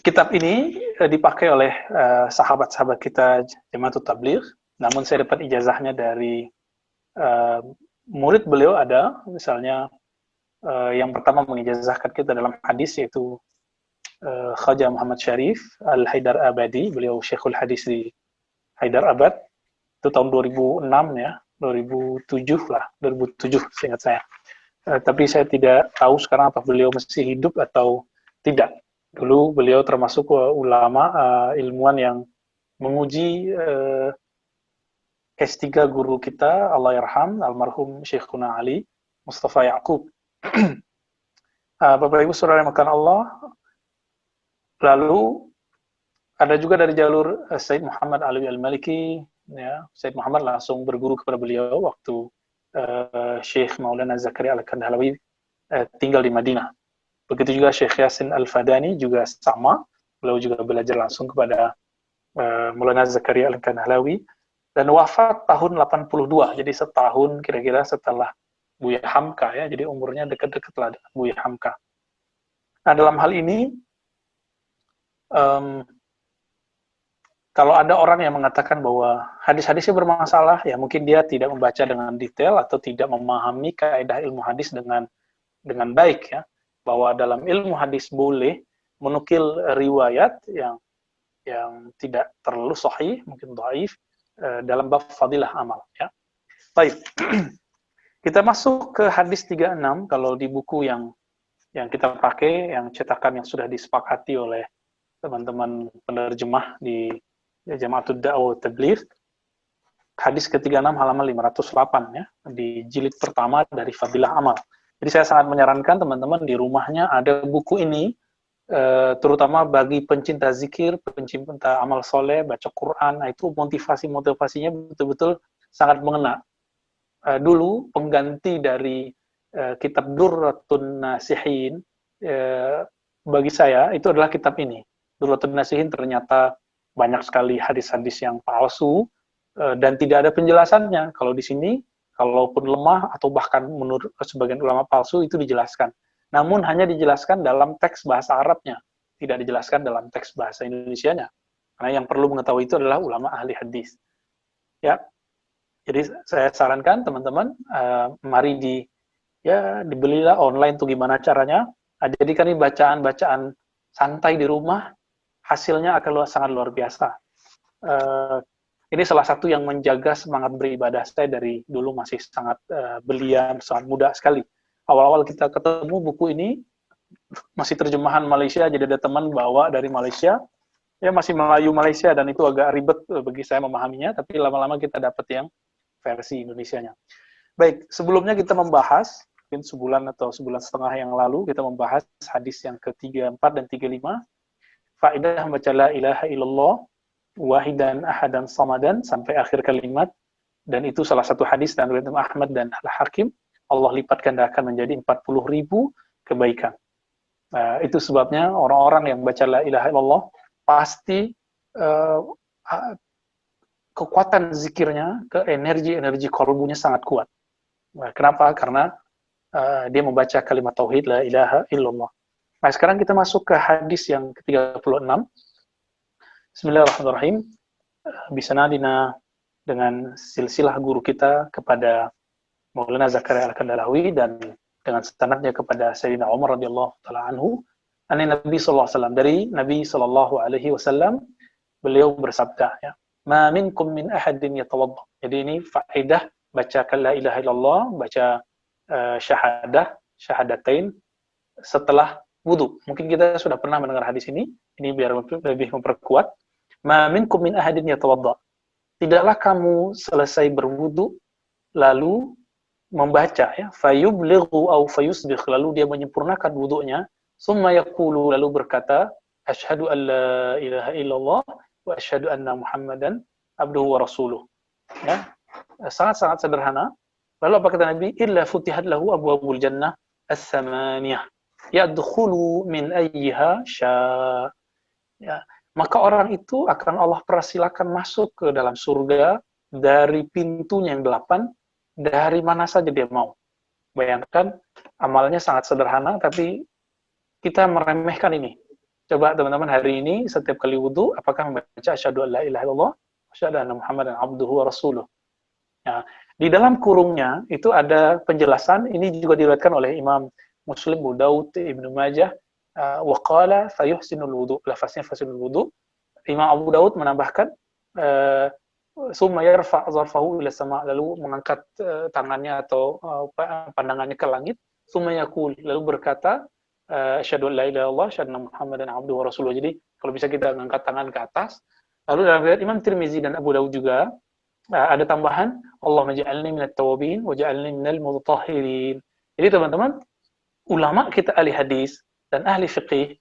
Kitab ini dipakai oleh sahabat-sahabat kita Jamaatul Tabligh, namun saya dapat ijazahnya dari murid beliau ada, misalnya yang pertama mengijazahkan kita dalam hadis yaitu Khaja Muhammad Syarif Al-Haidar Abadi, beliau Syekhul Hadis di Haidar Abad, itu tahun 2006 ya, 2007 lah, 2007 seingat saya. Tapi saya tidak tahu sekarang apa beliau masih hidup atau tidak. Dulu beliau termasuk ulama ilmuwan yang menguji S3 guru kita, Allah yarham, almarhum Syekhuna Ali Mustafa Yaqub. Bapak Ibu Saudara yang makan Allah, lalu ada juga dari jalur Said Muhammad Alwi Al-Maliki, ya, Said Muhammad langsung berguru kepada beliau waktu Syekh Maulana Zakaria Al-Kandhalawi tinggal di Madinah. Begitu juga Syekh Yasin Al-Fadani juga sama, beliau juga belajar langsung kepada Maulana Zakaria Al-Kandhalawi, dan wafat tahun 82, jadi setahun kira-kira setelah Buya Hamka ya, jadi umurnya dekat-dekat lah dengan Buya Hamka. Nah, dalam hal ini, kalau ada orang yang mengatakan bahwa hadis-hadisnya bermasalah, ya mungkin dia tidak membaca dengan detail atau tidak memahami kaidah ilmu hadis dengan baik ya, bahwa dalam ilmu hadis boleh menukil riwayat yang tidak terlalu sahih, mungkin dhaif, dalam bab fadilah amal ya. Baik. Kita masuk ke hadis 36 kalau di buku yang kita pakai, yang cetakan yang sudah disepakati oleh teman-teman penerjemah di Jamaatul Da'wah Tabligh. Hadis ke-36 halaman 508 ya, di jilid pertama dari Fadilah Amal. Jadi saya sangat menyarankan teman-teman di rumahnya ada buku ini, terutama bagi pencinta zikir, pencinta amal soleh, baca Quran, nah itu motivasinya betul-betul sangat mengena. Dulu pengganti dari kitab Durratun Nasihin bagi saya itu adalah kitab ini. Durratun Nasihin ternyata banyak sekali hadis-hadis yang palsu dan tidak ada penjelasannya. Kalau di sini, kalaupun lemah atau bahkan menurut sebagian ulama palsu itu dijelaskan. Namun hanya dijelaskan dalam teks bahasa Arabnya, tidak dijelaskan dalam teks bahasa Indonesianya. Karena yang perlu mengetahui itu adalah ulama ahli hadis. Ya, jadi saya sarankan teman-teman, mari dibelilah online tuh gimana caranya. Jadikan ini bacaan-bacaan santai di rumah, hasilnya akan sangat luar biasa. Ini salah satu yang menjaga semangat beribadah saya dari dulu, masih sangat belia, sangat muda sekali. Awal-awal kita ketemu buku ini, masih terjemahan Malaysia, jadi ada teman bawa dari Malaysia, ya masih Melayu Malaysia, dan itu agak ribet bagi saya memahaminya, tapi lama-lama kita dapat yang versi Indonesianya. Baik, sebelumnya kita membahas, mungkin sebulan atau sebulan setengah yang lalu, kita membahas hadis yang ke-34 dan 35, faedah membaca la ilaha illallah, wahidan ahadan samadan, sampai akhir kalimat, dan itu salah satu hadis dan riwayat Ahmad dan Al-Hakim, Allah lipat gandakan menjadi 40.000 kebaikan. Itu sebabnya orang-orang yang baca la ilaha illallah pasti kekuatan zikirnya, ke energi kalbunya sangat kuat. Kenapa? Karena dia membaca kalimat tauhid la ilaha illallah. Nah, sekarang kita masuk ke hadis yang ke-36. Bismillahirrahmanirrahim. Bisanadina, dengan silsilah guru kita kepada Maulana Zakaria Al-Kandhalawi dan dengan sanadnya kepada Sayyidina Umar radhiyallahu taala anhu, Nabi sallallahu alaihi wasallam, dari Nabi sallallahu alaihi wasallam, beliau bersabda ya, "Ma minkum min ahadin yatawadda." Jadi ini faedah baca la ilaha illallah, baca syahadatain setelah wudu. Mungkin kita sudah pernah mendengar hadis ini biar lebih memperkuat. Ma minkum min ahadin yatawadda. Tidaklah kamu selesai berwudu lalu membaca ya, fayublighu au fayusbigh, lalu dia menyempurnakan wudunya, summa yaqulu, lalu berkata, asyhadu an la ilaha illallah wa asyhadu anna Muhammadan abduhu wa rasuluh. Ya, sangat-sangat sederhana. Lalu apa kata Nabi? Illa futihat lahu abwabul jannah as-samaniyah, yadkhulu min ayyiha syaa. Ya, maka orang itu akan Allah persilakan masuk ke dalam surga dari pintunya yang 8, dari mana saja dia mau. Bayangkan, amalnya sangat sederhana, tapi kita meremehkan ini. Coba teman-teman hari ini setiap kali wudu, apakah membaca asyhadu an la ilaha illallah, asyhadu anna Muhammadan abduhu wa rasuluh. Ya, di dalam kurungnya itu ada penjelasan, ini juga diriwayatkan oleh Imam Muslim, Abu Daud, Ibnu Majah, wa qala fayuhsinul wudu, lafaznya fasinul wudu. Imam Abu Daud menambahkan summa yarfa' zarfahu ila sama, lalu mengangkat tangannya atau pandangannya ke langit, summa yaqul, lalu berkata asyhadu an la ilaha illallah, asyhadu anna Muhammadan abduhu wa rasuluh. Jadi kalau bisa kita mengangkat tangan ke atas. Lalu dalam riwayat Imam Tirmizi dan Abu Daud juga ada tambahan Allahumma ja'alni minat tawabin wa ja'alni minal mutahhirin. Jadi teman-teman, ulama kita ahli hadis dan ahli fiqih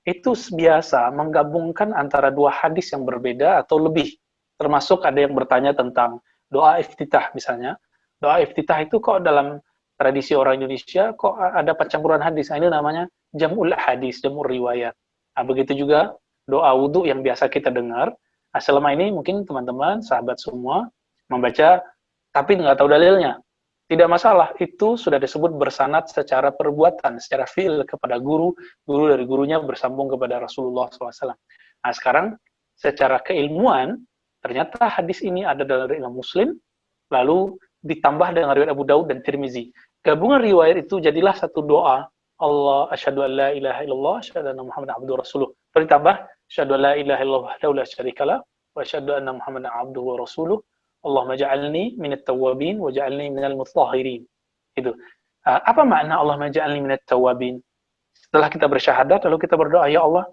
itu biasa menggabungkan antara dua hadis yang berbeda atau lebih. Termasuk ada yang bertanya tentang doa iftitah misalnya. Doa iftitah itu kok dalam tradisi orang Indonesia kok ada pencampuran hadis. Nah, ini namanya jam'ul hadis, jam'ul riwayat. Nah, begitu juga doa wudu yang biasa kita dengar. Nah, selama ini mungkin teman-teman, sahabat semua membaca tapi nggak tahu dalilnya. Tidak masalah, itu sudah disebut bersanad secara perbuatan, secara fi'il kepada guru, guru dari gurunya bersambung kepada Rasulullah SAW. Nah, sekarang secara keilmuan, ternyata hadis ini ada dalam Imam Muslim, lalu ditambah dengan riwayat Abu Daud dan Tirmizi. Gabungan riwayat itu jadilah satu doa, Allah asyhadu an la ilaha illallah, asyhadu anna Muhammadan abduhu wa rasuluh. Lalu ditambah asyhadu an la ilaha illallah wahdahu la syarikalah, wa asyhadu anna Muhammadan abduhu wa rasuluh. Allahumma ja'alni minat tawabin wa ja'alni minal mutahhirin. Itu. Apa makna Allahumma ja'alni minat tawabin? Setelah kita bersyahadat, lalu kita berdoa, ya Allah,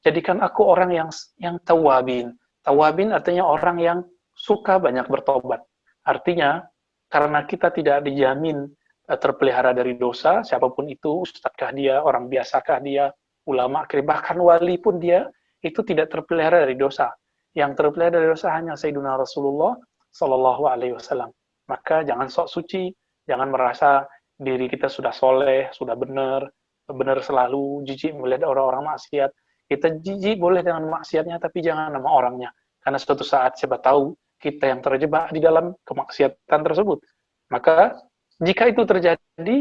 jadikan aku orang yang tawabin. Tawabin artinya orang yang suka banyak bertobat. Artinya, karena kita tidak dijamin terpelihara dari dosa, siapapun itu, ustadzkah dia, orang biasakah dia, ulama, bahkan wali pun dia, itu tidak terpelihara dari dosa. Yang terpelihara dari dosa hanya Sayyiduna Rasulullah Sallallahu Alaihi Wasallam. Maka jangan sok suci, jangan merasa diri kita sudah soleh, sudah benar selalu, jijik melihat orang-orang maksiat. Kita jijik boleh dengan maksiatnya, tapi jangan nama orangnya. Karena suatu saat siapa tahu kita yang terjebak di dalam kemaksiatan tersebut. Maka jika itu terjadi,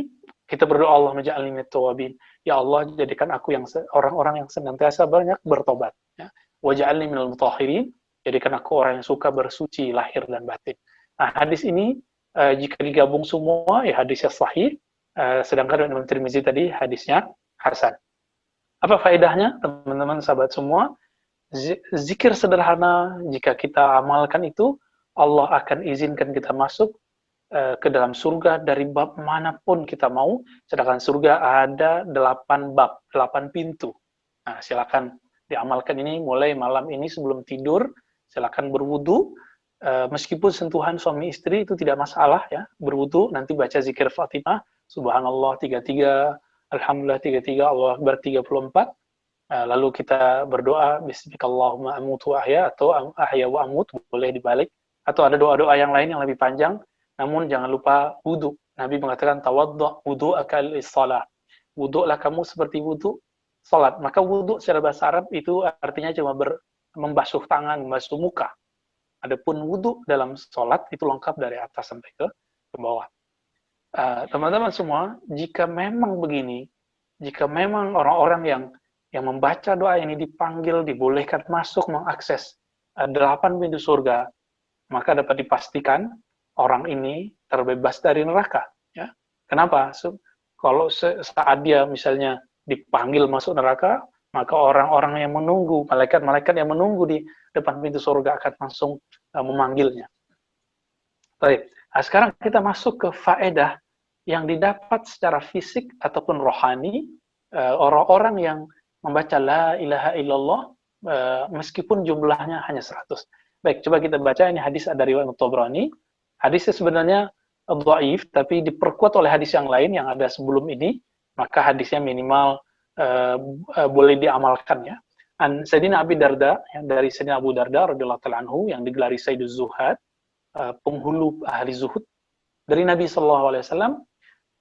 kita berdoa Allah maj'alni minat tawabin. Ya Allah, jadikan aku yang orang-orang yang senantiasa banyak bertobat. Ya. Waj'alni minal mutahhirin. Jadikan aku orang yang suka bersuci lahir dan batin. Nah, hadis ini jika digabung semua, ya hadisnya sahih. Sedangkan Imam Tirmizi tadi hadisnya hasan. Apa faedahnya, teman-teman sahabat semua? Zikir sederhana, jika kita amalkan itu, Allah akan izinkan kita masuk ke dalam surga dari bab manapun kita mau. Sedangkan surga ada 8 bab, 8 pintu. Nah, silakan diamalkan ini mulai malam ini sebelum tidur. Silakan berwudu, meskipun sentuhan suami istri itu tidak masalah ya, berwudu, nanti baca zikir Fatimah, subhanallah 33, alhamdulillah 33, Allah Akbar 34, lalu kita berdoa, bismillahirrahmanirrahim, amutu ahya, atau ahya wa amut, boleh dibalik, atau ada doa-doa yang lain yang lebih panjang, namun jangan lupa wudu. Nabi mengatakan, tawaddu' wudu'aka lis-shalah, wudu'lah kamu seperti wudu' salat. Maka wudu' secara bahasa Arab itu artinya cuma membasuh tangan, membasuh muka. Adapun wudu dalam sholat itu lengkap dari atas sampai ke bawah. Teman-teman semua, jika memang begini, jika memang orang-orang yang membaca doa ini dipanggil, dibolehkan masuk mengakses 8 pintu surga, maka dapat dipastikan orang ini terbebas dari neraka. Ya. Kenapa? Kalau saat dia misalnya dipanggil masuk neraka, maka orang-orang yang menunggu, malaikat-malaikat yang menunggu di depan pintu surga akan langsung memanggilnya. Baik, nah, sekarang kita masuk ke faedah yang didapat secara fisik ataupun rohani, orang-orang yang membaca la ilaha illallah, meskipun jumlahnya hanya 100. Baik, coba kita baca, ini hadis dari riwayat Tabrani. Hadisnya sebenarnya dhaif, tapi diperkuat oleh hadis yang lain yang ada sebelum ini, maka hadisnya minimal boleh diamalkan ya. Sayyidina Abi Darda, yang dari Sayyidina Abu Darda radhiyallahu ta'ala anhu, yang digelari Sayyiduz Zuhad, penghulu ahli zuhud, dari Nabi sallallahu alaihi wasallam,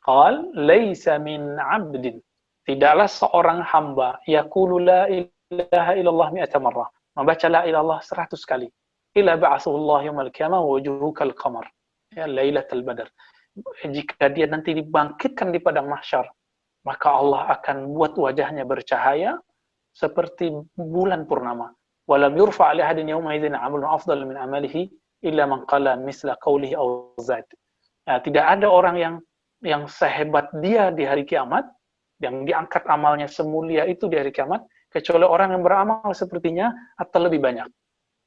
qala laisa min 'abdin, tidaklah seorang hamba yaqulu la ilaha illallah mi'ata marrah, membaca la ilallah 100 kali, illa ba'athahu Allah yaumil qiyamah wa wajhuhu kal qamar, ya lailatul badar. Jika dia nanti dibangkitkan di padang mahsyar, maka Allah akan buat wajahnya bercahaya seperti bulan purnama. Walam yurfa' li ahadin yawma idzin 'amalun afdal min 'amalihi illa man qala misla qawlihi aw zad. Nah, tidak ada orang yang sehebat dia di hari kiamat, yang diangkat amalnya semulia itu di hari kiamat, kecuali orang yang beramal sepertinya atau lebih banyak.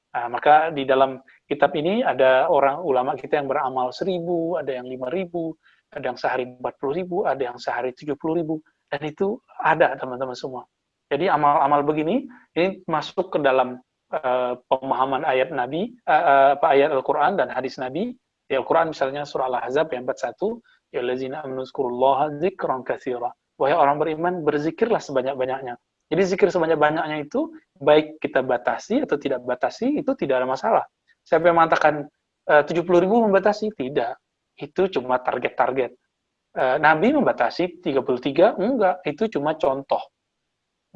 Nah, maka di dalam kitab ini ada orang ulama kita yang beramal 1.000, ada yang 5.000, ada yang sehari 40.000, ada yang sehari 70.000, dan itu ada teman-teman semua. Jadi amal-amal begini ini masuk ke dalam pemahaman ayat Nabi, ayat Al-Quran dan hadis Nabi. Di Al-Quran misalnya surah Al-Ahzab yang 41, ya allazina amanu dzkurullaha dzikran katsira. Wahai orang beriman, berzikirlah sebanyak-banyaknya. Jadi zikir sebanyak-banyaknya itu, baik kita batasi atau tidak batasi, itu tidak ada masalah. Siapa yang mengatakan 70.000 membatasi? Tidak. Itu cuma target-target. Nabi membatasi 33? Enggak. Itu cuma contoh.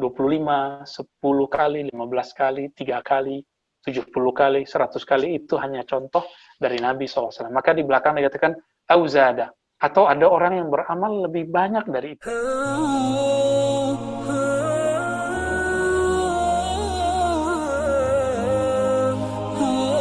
25, 10 kali, 15 kali, 3 kali, 70 kali, 100 kali, itu hanya contoh dari Nabi SAW. Maka di belakang dikatakan, auzada. Atau ada orang yang beramal lebih banyak dari itu.